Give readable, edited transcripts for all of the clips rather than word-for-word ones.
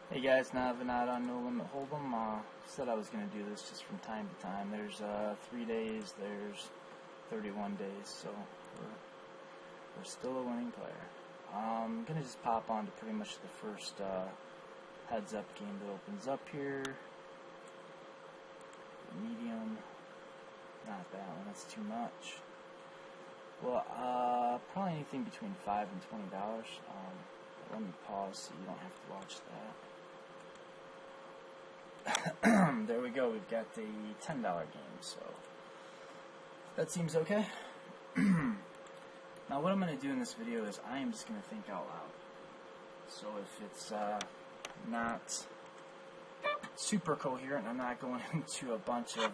Hey guys, Navin out on No Limit Hold'em. Said I was going to do this just from time to time. There's 3 days, there's 31 days, so we're still a winning player. I'm going to just pop on to pretty much the first heads up game that opens up here. Medium, not that one, that's too much. Well, probably anything between $5 and $20. Let me pause so you don't have to watch that. There we go, we've got the $10 game, so that seems okay. Now what I'm going to do in this video is I am just going to think out loud. So if it's not super coherent, I'm not going into a bunch of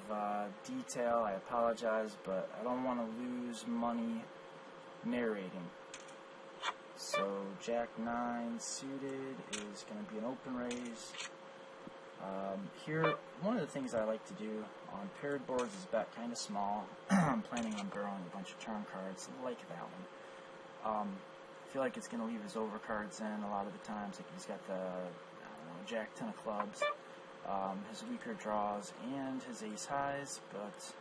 detail, I apologize, but I don't want to lose money narrating. So Jack 9 suited is going to be an open raise. Here, one of the things I like to do on paired boards is bet kind of small. I'm planning on barreling a bunch of turn cards like that one. I feel like it's going to leave his overcards in a lot of the times. Like he's got the, I don't know, Jack 10 of clubs, his weaker draws, and his ace highs, but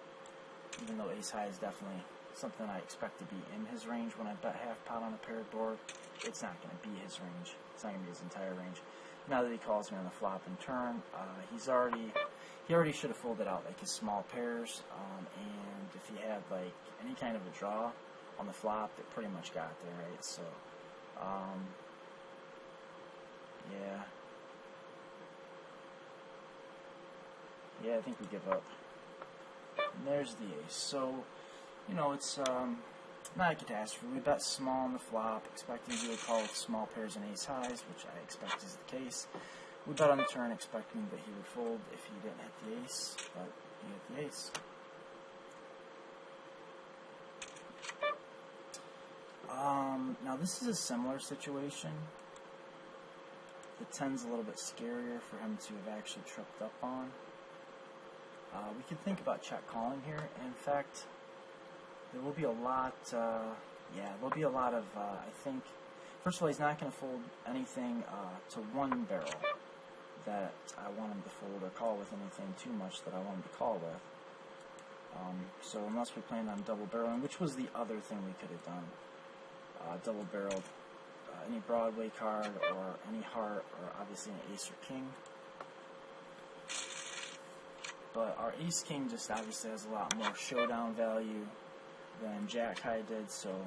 even though ace high is definitely something I expect to be in his range when I bet half pot on a paired board, it's not going to be his range. It's not going to be his entire range. Now that he calls me on the flop and turn, he already should have folded out like his small pairs, and if he had like any kind of a draw on the flop, it pretty much got there, right? So, yeah, I think we give up. And there's the ace. So, you know, it's not a catastrophe. We bet small on the flop, expecting he would call with small pairs and ace highs, which I expect is the case. We bet on the turn, expecting that he would fold if he didn't hit the ace, but he hit the ace. Now this is a similar situation. The 10's a little bit scarier for him to have actually tripped up on. We could think about check calling here. In fact, there will be a lot, there'll be a lot of, I think, first of all, he's not going to fold anything to one barrel that I want him to fold, or call with anything too much that I want him to call with. So unless we plan on double barreling, which was the other thing we could have done, double barreled any Broadway card, or any heart, or obviously an ace or king. But our ace king just obviously has a lot more showdown value than Jack High did, so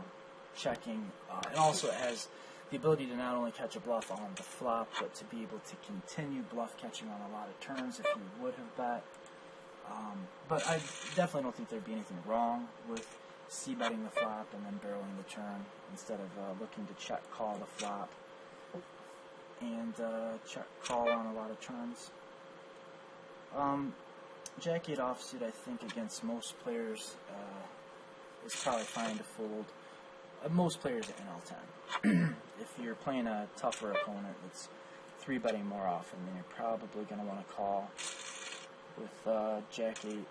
checking. And also it has the ability to not only catch a bluff on the flop, but to be able to continue bluff catching on a lot of turns if you would have bet. But I definitely don't think there'd be anything wrong with c-betting the flop and then barreling the turn instead of looking to check call the flop and check call on a lot of turns. Jack 8 offsuit, I think, against most players is probably fine to fold. Most players at NL10. If you're playing a tougher opponent that's 3-betting more often, then you're probably going to want to call with Jack 8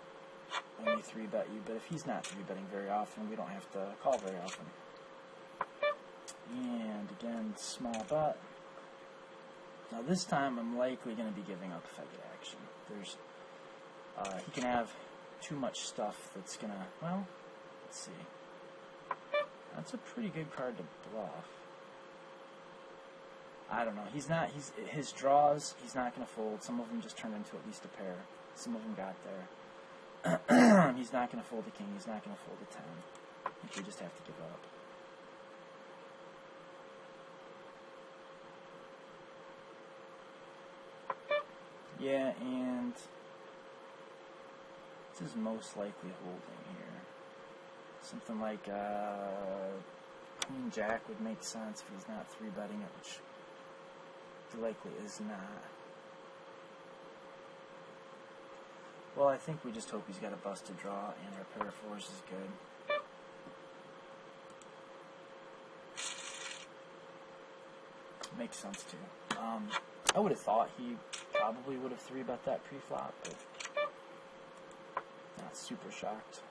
when they 3-bet you. But if he's not 3-betting very often, we don't have to call very often. And again, small bet. Now this time I'm likely going to be giving up if I get action. He can have too much stuff that's going to, well, let's see. That's a pretty good card to bluff. I don't know. His draws, he's not going to fold. Some of them just turned into at least a pair. Some of them got there. He's not going to fold a king. He's not going to fold a 10. I think we just have to give up. Yeah, and this is most likely holding here. Something like Queen Jack would make sense if he's not 3-betting it, which he likely is not. Well, I think we just hope he's got a busted draw and our pair of fours is good. Makes sense too. I would have thought he probably would have 3-bet that pre-flop, but not super shocked.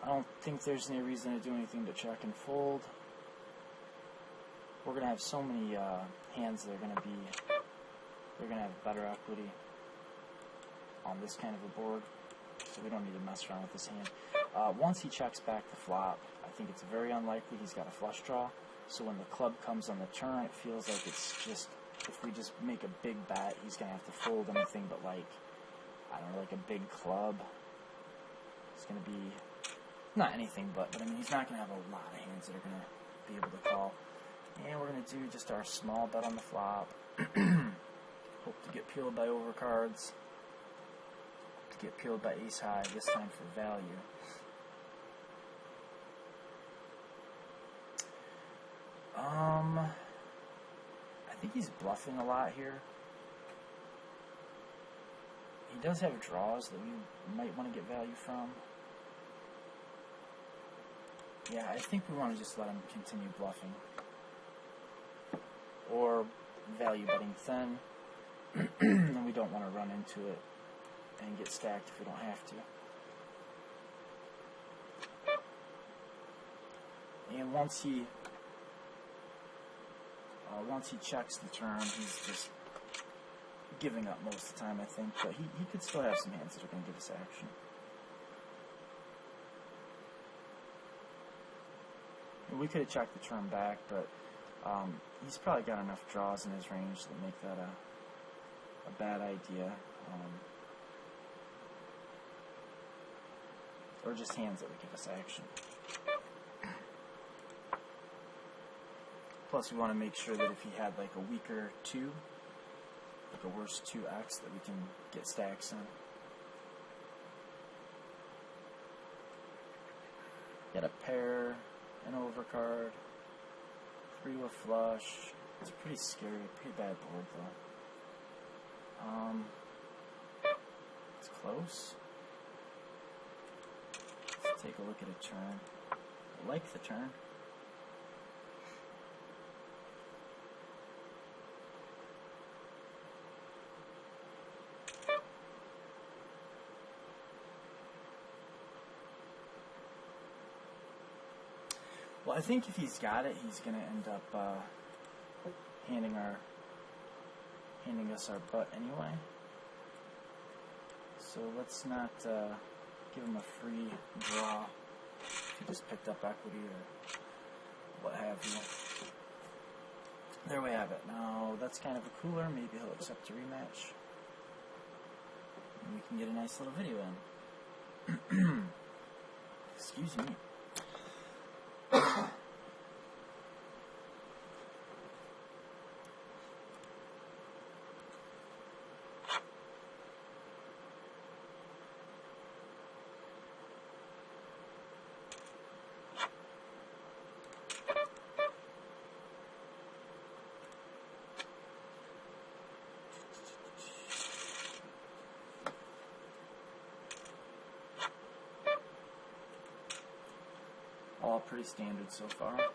I don't think there's any reason to do anything but check and fold. we're going to have so many hands that are going to be, they're going to have better equity on this kind of a board, so we don't need to mess around with this hand. Once he checks back the flop, I think it's very unlikely he's got a flush draw, so when the club comes on the turn, it feels like it's just, if we just make a big bet, he's going to have to fold anything but, like, I don't know, like a big club. It's going to be, not anything but I mean, he's not going to have a lot of hands that are going to be able to call. And we're going to do just our small bet on the flop. Hope to get peeled by overcards. To get peeled by ace high, this time for value. I think he's bluffing a lot here. He does have draws that we might want to get value from. Yeah, I think we want to just let him continue bluffing. Or value betting thin. And we don't want to run into it and get stacked if we don't have to. And once he checks the turn, he's just giving up most of the time, I think. But he could still have some hands that are going to give us action. And we could have checked the turn back, but he's probably got enough draws in his range to make that a bad idea. Or just hands that would give us action. Plus, we want to make sure that if he had like a weaker 2, like a worse 2x, that we can get stacks in. Get a pair, an overcard, 3 with flush. It's pretty scary, pretty bad board though. It's close. Let's take a look at a turn. I like the turn. Well, I think if he's got it, he's going to end up handing us our butt anyway. So let's not give him a free draw if he just picked up equity or what have you. There we have it. Now that's kind of a cooler. Maybe he'll accept a rematch, and we can get a nice little video in. Excuse me. All pretty standard so far. I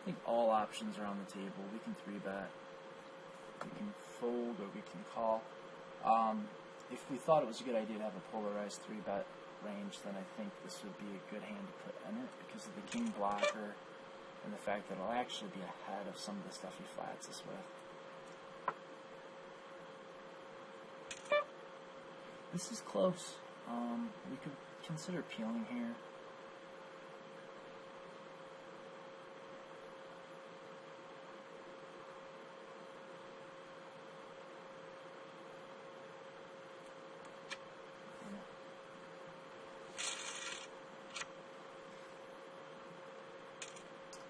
think all options are on the table. We can 3-bet, we can fold, or we can call. If we thought it was a good idea to have a polarized 3-bet range, then I think this would be a good hand to put in it because of the king blocker and the fact that it'll actually be ahead of some of the stuff he flats us with. This is close. We could consider peeling here.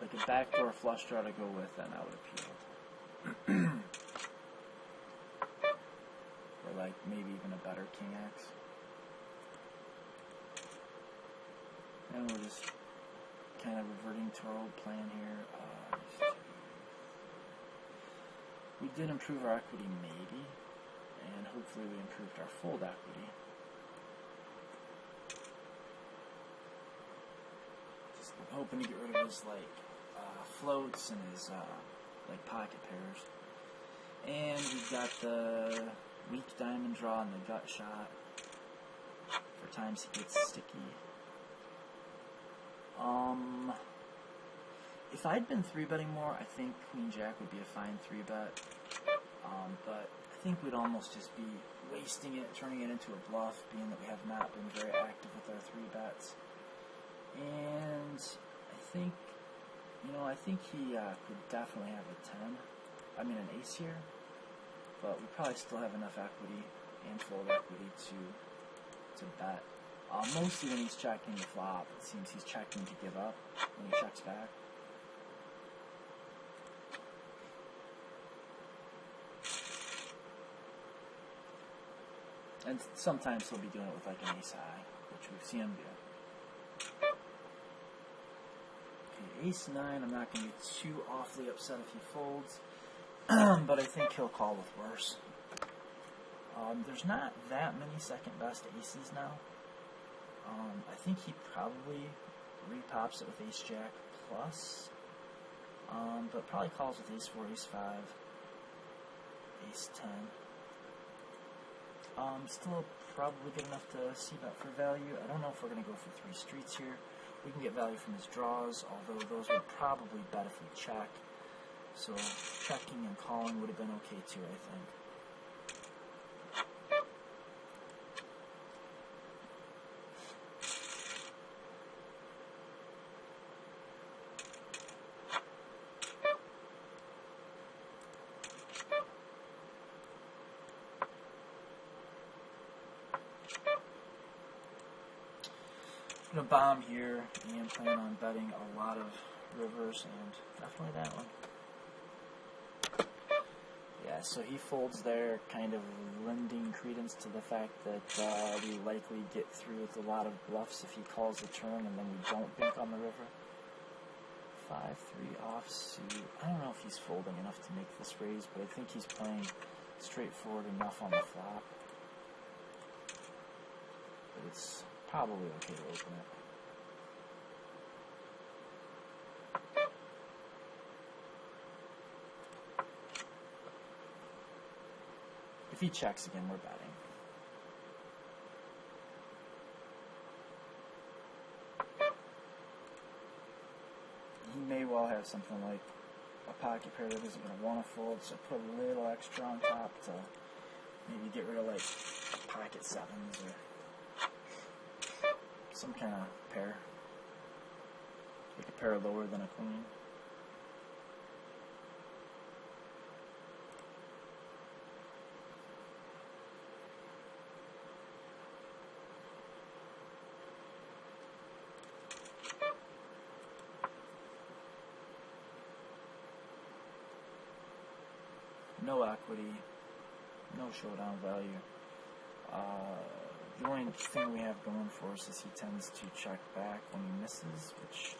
Like a backdoor flush draw to go with, then I would have peeled. Or like maybe even a better king X. And we're just kind of reverting to our old plan here. We did improve our equity maybe, and hopefully we improved our fold equity. Just hoping to get rid of his like floats and his like pocket pairs. And we've got the weak diamond draw and the gut shot for sometimes he gets sticky. If I'd been 3-betting more, I think Queen Jack would be a fine 3-bet. But I think we'd almost just be wasting it, turning it into a bluff, being that we have not been very active with our 3-bets. And I think, I think he could definitely have an ace here. But we probably still have enough equity and fold equity to bet. Mostly when he's checking the flop, it seems he's checking to give up when he checks back. And sometimes he'll be doing it with like an ace high, which we've seen him do. Okay, ace 9, I'm not going to be too awfully upset if he folds, but I think he'll call with worse. There's not that many second best aces now. I think he probably repops it with ace jack plus, but probably calls with ace 4, ace 5, ace 10. Still probably good enough to c-bet for value. I don't know if we're going to go for 3 streets here. We can get value from his draws, although those would probably bet if we check. So checking and calling would have been okay too, I think. I'm going to bomb here and plan on betting a lot of rivers, and definitely that one. Yeah, so he folds there, kind of lending credence to the fact that we likely get through with a lot of bluffs if he calls the turn and then we don't bink on the river. 5-3 offsuit. I don't know if he's folding enough to make this raise, but I think he's playing straightforward enough on the flop. But it's probably okay to open it. If he checks again, we're betting. He may well have something like a pocket pair that isn't going to want to fold, so put a little extra on top to maybe get rid of like pocket 7s or some kind of pair, like a pair lower than a queen. No equity, no showdown value. The only thing we have going for us is he tends to check back when he misses, which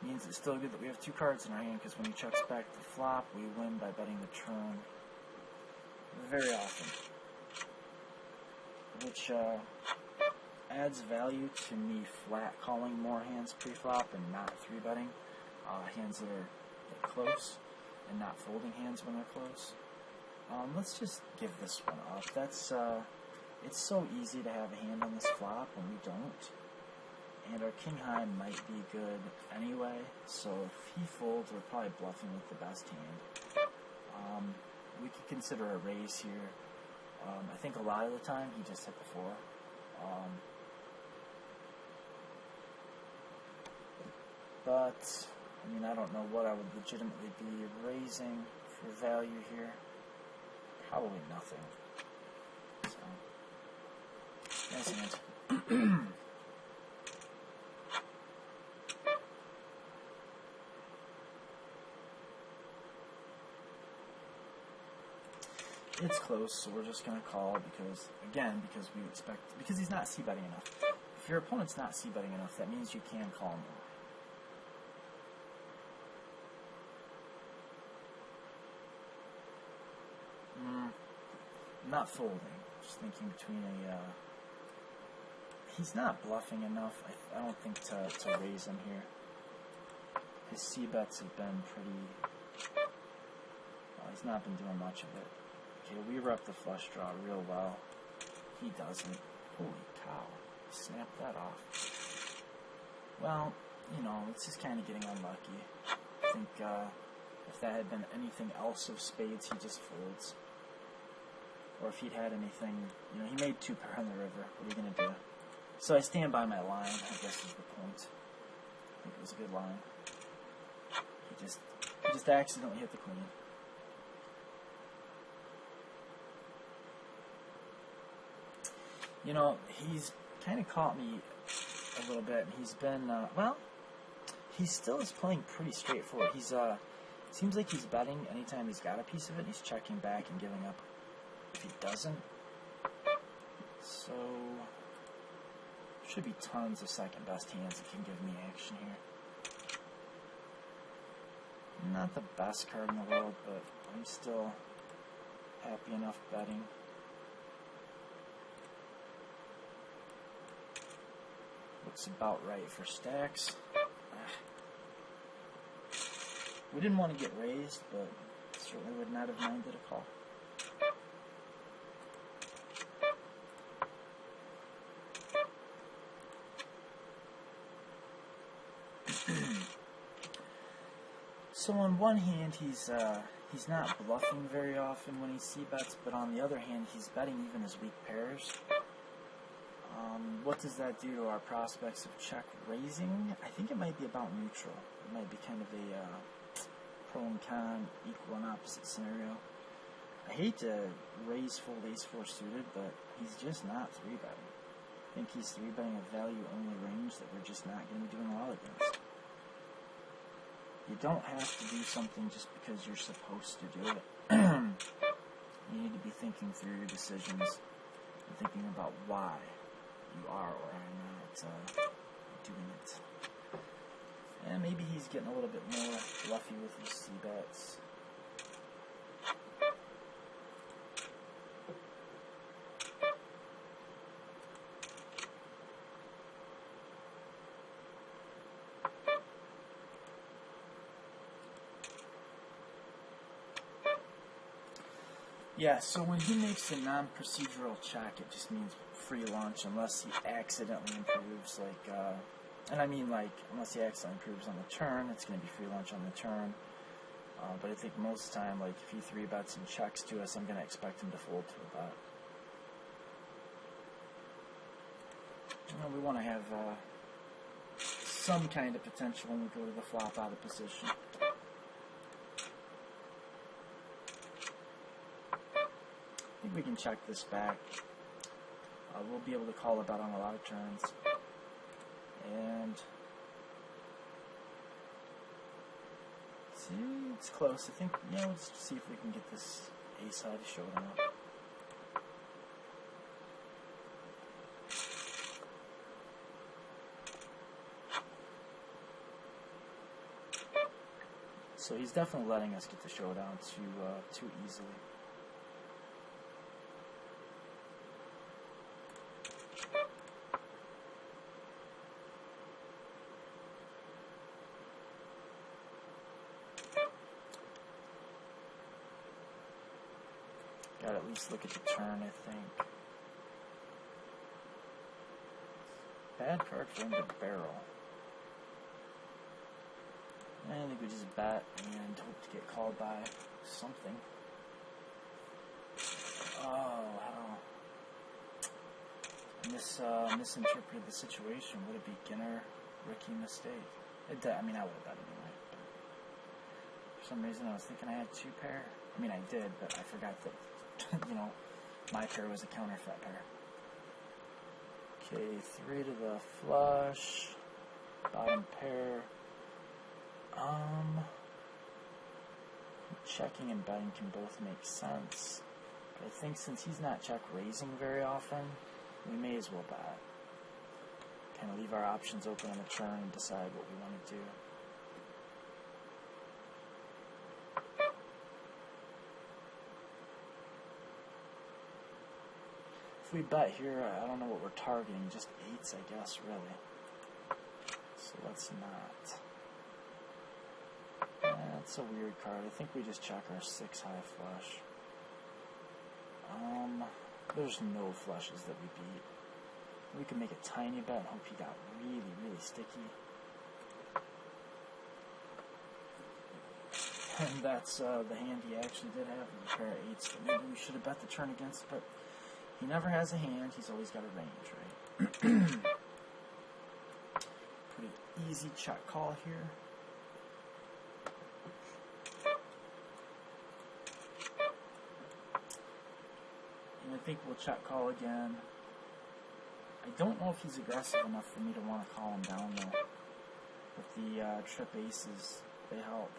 means it's still good that we have 2 cards in our hand, because when he checks back the flop, we win by betting the turn very often, which adds value to me flat calling more hands pre-flop and not 3-betting hands that are close and not folding hands when they're close. Let's just give this one up. That's it's so easy to have a hand on this flop when we don't. And our king high might be good anyway, so if he folds, we're probably bluffing with the best hand. We could consider a raise here. I think a lot of the time he just hit the 4. But I mean, I don't know what I would legitimately be raising for value here. Probably nothing. So, nice hand. It's close, so we're just going to call because we expect, because he's not c-betting enough. If your opponent's not c-betting enough, that means you can call more. Not folding. Just thinking between he's not bluffing enough, I don't think, to raise him here. His c-bets have been pretty... Well, he's not been doing much of it. Okay, we rep the flush draw real well. He doesn't. Holy cow. cow. Snap that off. Well, you know, it's just kind of getting unlucky. I think if that had been anything else of spades, he just folds. Or if he'd had anything, you know, he made 2 pair on the river. What are you going to do? So I stand by my line, I guess is the point. I think it was a good line. He just accidentally hit the queen. You know, he's kind of caught me a little bit. He's been, well, he still is playing pretty straightforward. He's, seems like he's betting anytime he's got a piece of it. He's checking back and giving up if he doesn't. So, should be tons of second best hands that can give me action here. Not the best card in the world, but I'm still happy enough betting. Looks about right for stacks. We didn't want to get raised, but certainly would not have minded a call. So on one hand, he's not bluffing very often when he c-bets, but on the other hand, he's betting even his weak pairs. What does that do to our prospects of check raising? I think it might be about neutral. It might be kind of a pro and con, equal and opposite scenario. I hate to raise fold ace-4 suited, but he's just not 3-betting. I think he's 3-betting a value-only range that we're just not going to be doing well against. You don't have to do something just because you're supposed to do it. You need to be thinking through your decisions and thinking about why you are or are not doing it. And maybe he's getting a little bit more fluffy with his c-bets. Yeah, so when he makes a non-procedural check, it just means free lunch unless he accidentally improves, like, and I mean, like, unless he accidentally improves on the turn, it's going to be free lunch on the turn. But I think most of the time, like, if he 3-bets and checks to us, I'm going to expect him to fold to a bet. You know, we want to have some kind of potential when we go to the flop out of position. I think we can check this back. We'll be able to call a bet on a lot of turns. And see, it's close. I think, yeah, let's see if we can get this ace high to show them up. So he's definitely letting us get the showdown too easily. Gotta at least look at the turn, I think. Bad card for him to barrel. I think we just bet and hope to get called by something. Oh, how? I misinterpreted the situation. Would it be beginner rookie mistake? I mean, I would have bet anyway. For some reason, I was thinking I had 2 pair. I mean, I did, but I forgot that, you know, my pair was a counterfeit pair. Okay, 3 to the flush, bottom pair. Checking and betting can both make sense. But I think since he's not check raising very often, we may as well bet. Kind of leave our options open on the turn and decide what we want to do. If we bet here, I don't know what we're targeting, just 8s, I guess, really. So let's not. That's a weird card. I think we just check our 6 high flush. There's no flushes that we beat. We can make a tiny bet and hope he got really, really sticky. And that's the hand he actually did have with a pair of 8s. So maybe we should have bet the turn against, but he never has a hand. He's always got a range, right? Pretty easy check call here. And I think we'll check call again. I don't know if he's aggressive enough for me to want to call him down, though. With the trip aces, they help.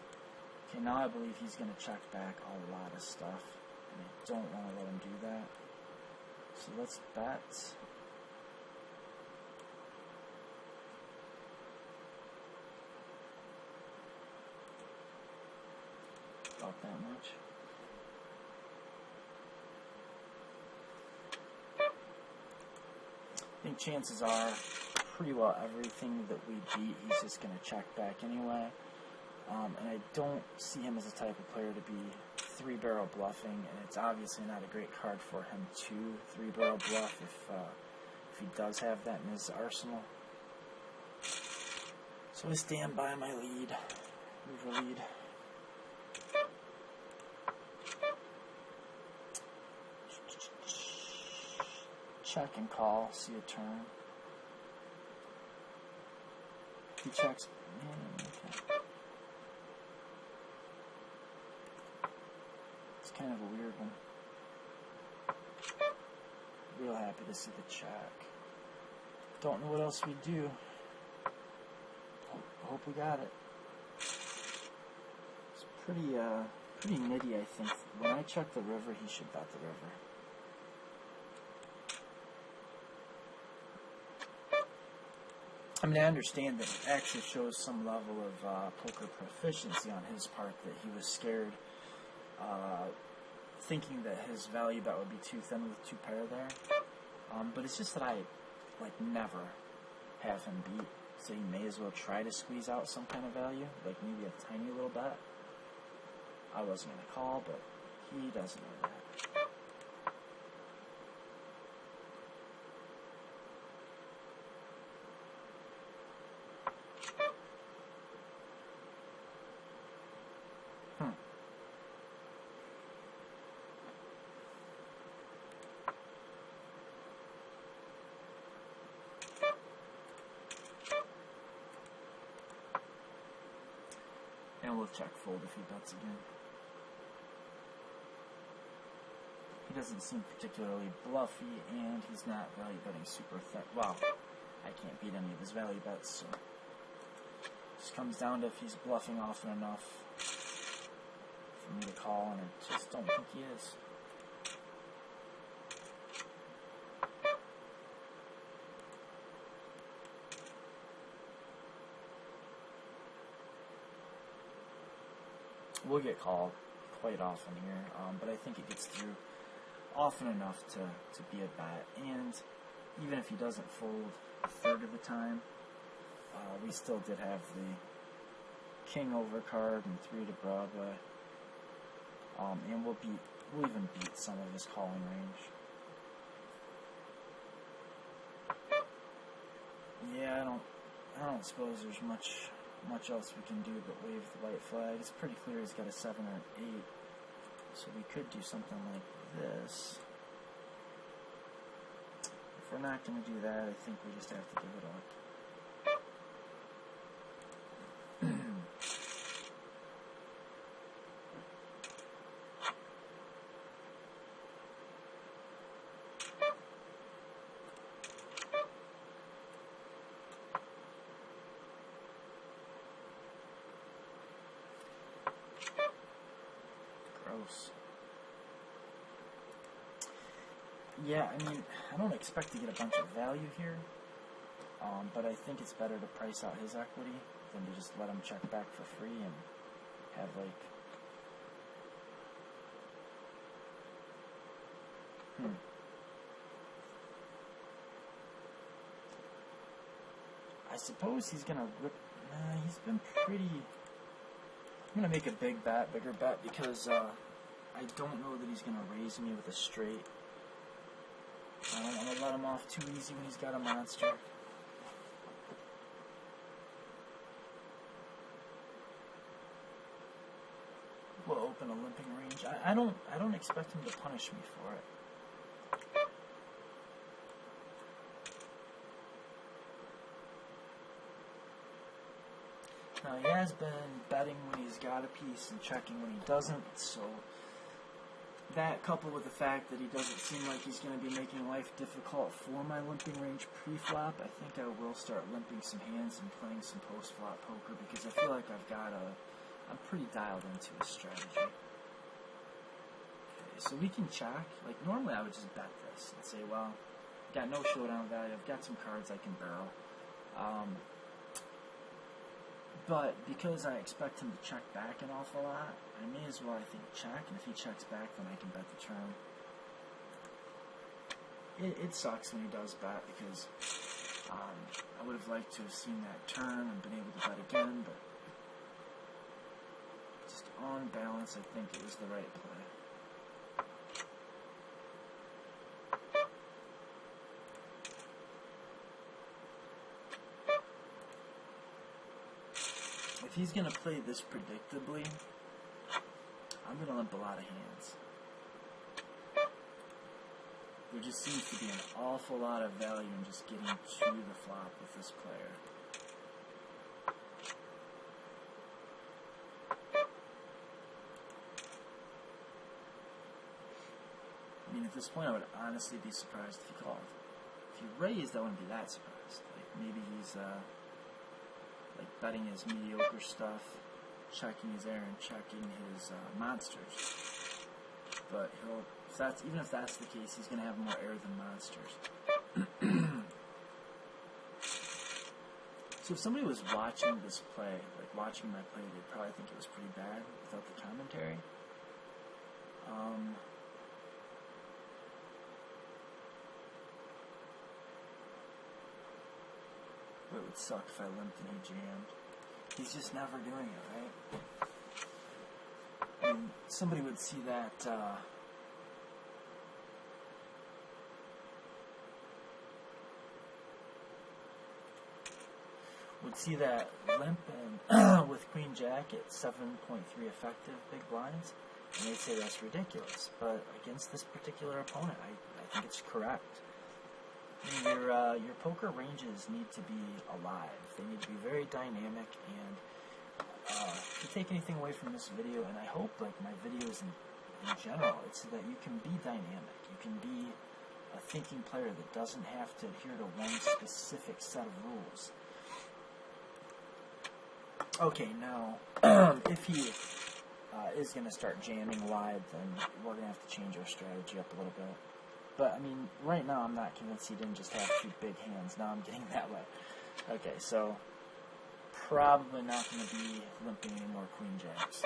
Okay, now I believe he's going to check back a lot of stuff, and I don't want to let him do that. So let's bet. About that much. I think chances are pretty well everything that we beat, he's just going to check back anyway. And I don't see him as a type of player to be 3-barrel bluffing, and it's obviously not a great card for him to 3-barrel bluff if he does have that in his arsenal. So I stand by my lead, river lead. Check and call, see a turn. He checks. Okay. It's kind of a weird one. Real happy to see the check. Don't know what else we do. Hope we got it. It's pretty nitty, I think. When I check the river, he should bet the river. I mean, I understand that it actually shows some level of poker proficiency on his part, that he was scared, thinking that his value bet would be too thin with 2 pair there. But it's just that I, never have him beat, so he may as well try to squeeze out some kind of value, like maybe a tiny little bet. I wasn't going to call, but he doesn't know that. And we'll check fold if he bets again. He doesn't seem particularly bluffy, and he's not value betting super thick. Well, I can't beat any of his value bets, so it just comes down to if he's bluffing often enough for me to call, and I just don't think he is. We'll get called quite often here, but I think it gets through often enough to be a bet. And even if he doesn't fold a third of the time, we still did have the king over card and 3 to Broadway, and we'll even beat some of his calling range. Yeah, I don't suppose there's much else we can do but wave the white flag. It's pretty clear he's got a 7 or an 8, so we could do something like this. If we're not going to do that, I think we just have to give it up. Yeah, I mean, I don't expect to get a bunch of value here, but I think it's better to price out his equity than to just let him check back for free and have, I suppose he's going to rip. He's been pretty. I'm going to make a bigger bet, because I don't know that he's going to raise me with a straight. I don't want to let him off too easy when he's got a monster. We'll open a limping range. I don't expect him to punish me for it. Now he has been betting when he's got a piece and checking when he doesn't, so that coupled with the fact that he doesn't seem like he's going to be making life difficult for my limping range pre-flop, I think I will start limping some hands and playing some post-flop poker because I feel like I'm pretty dialed into his strategy. Okay, so we can check. Like normally I would just bet this and say, well, I've got no showdown value, I've got some cards I can barrel. But because I expect him to check back an awful lot, I may as well, I think, check, and if he checks back, then I can bet the turn. It sucks when he does bet, because I would have liked to have seen that turn and been able to bet again, but just on balance, I think it was the right play. If he's going to play this predictably, I'm going to limp a lot of hands. There just seems to be an awful lot of value in just getting to the flop with this player. I mean, at this point, I would honestly be surprised if he called. If he raised, I wouldn't be that surprised. Like, maybe he's, like betting his mediocre stuff, checking his air, and checking his monsters. But even if that's the case, he's going to have more air than monsters. So if somebody was watching this play, like watching my play, they'd probably think it was pretty bad without the commentary. It would suck if I limped and he jammed. He's just never doing it, right? And somebody would see that, limp and with Queen Jack at 7.3 effective big blinds, and they'd say that's ridiculous. But against this particular opponent, I think it's correct. Your poker ranges need to be alive. They need to be very dynamic, and to take anything away from this video, and I hope like my videos in general, it's so that you can be dynamic. You can be a thinking player that doesn't have to adhere to one specific set of rules. Okay, now, if he is going to start jamming wide, then we're going to have to change our strategy up a little bit. But, I mean, right now I'm not convinced he didn't just have two big hands. Now I'm getting that way. Okay, so probably not going to be limping any more Queen Jacks.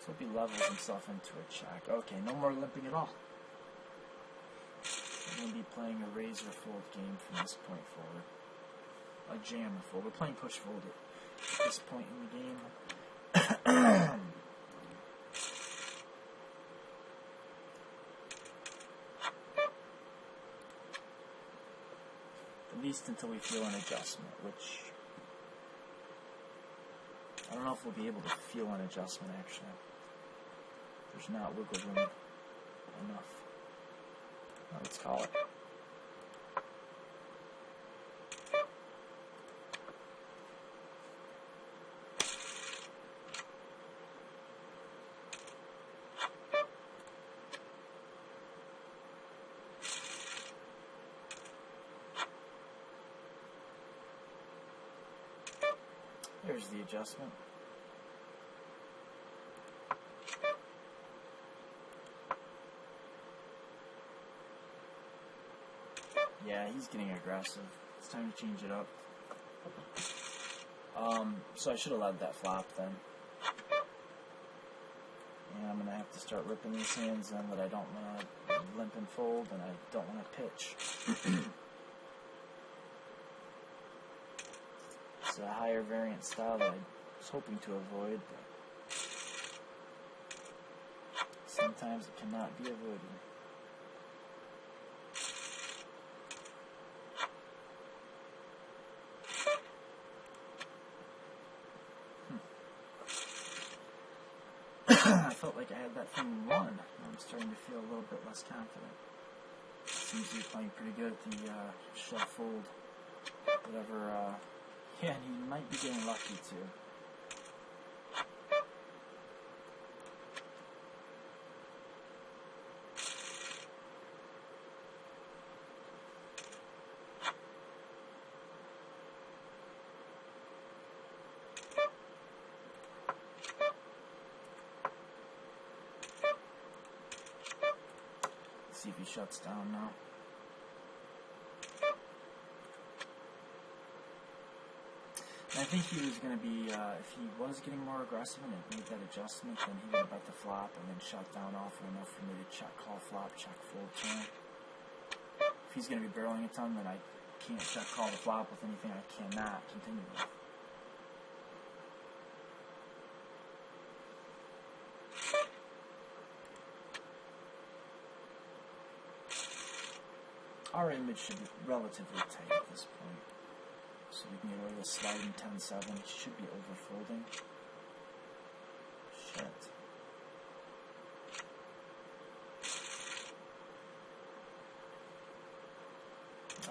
So he levels himself into a check. Okay, no more limping at all. We're going to be playing a raise or fold game from this point forward. A jam or fold. We're playing push fold at this point in the game. At least until we feel an adjustment, which I don't know if we'll be able to feel an adjustment actually. There's not wiggle room enough. Let's call it. There's the adjustment. Yeah, he's getting aggressive. It's time to change it up. So I should have led that flop then. And I'm going to have to start ripping these hands in that I don't want to limp and fold, and I don't want to pitch. It's a higher variant style that I was hoping to avoid, but sometimes it cannot be avoided. I felt like I had that thing won. I'm starting to feel a little bit less confident. Seems to be playing pretty good at the shove fold. Whatever, yeah, and he might be getting lucky too. See if he shuts down now. And I think he was going to be, if he was getting more aggressive and made that adjustment, then he would have bet the flop and then shut down often enough for me to check call flop, check fold turn. If he's going to be barreling a ton, then I can't check call the flop with anything I cannot continue with. Our image should be relatively tight at this point. So we can get rid of the sliding 10-7. It should be overfolding. Shit.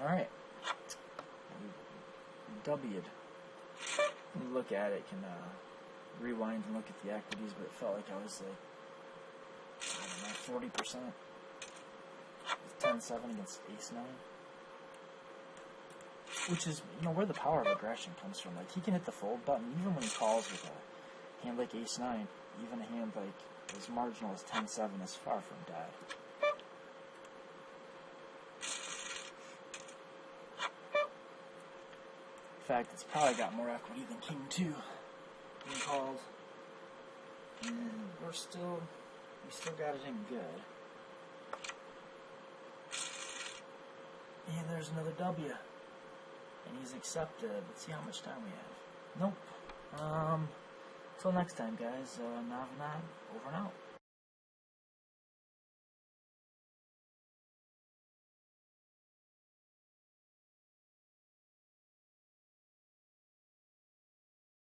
Alright. W'd. When you look at it, can rewind and look at the equities, but it felt like I was like, I don't know, 40%. 10-7 against ace-9. Which is, you know, where the power of aggression comes from. Like, he can hit the fold button even when he calls with a hand like ace-9. Even a hand like as marginal as 10-7 is far from dead. In fact, it's probably got more equity than king 2 being called. And we still got it in good. And there's another W. And he's accepted. Let's see how much time we have. Nope. Till next time, guys. Nav, over and out.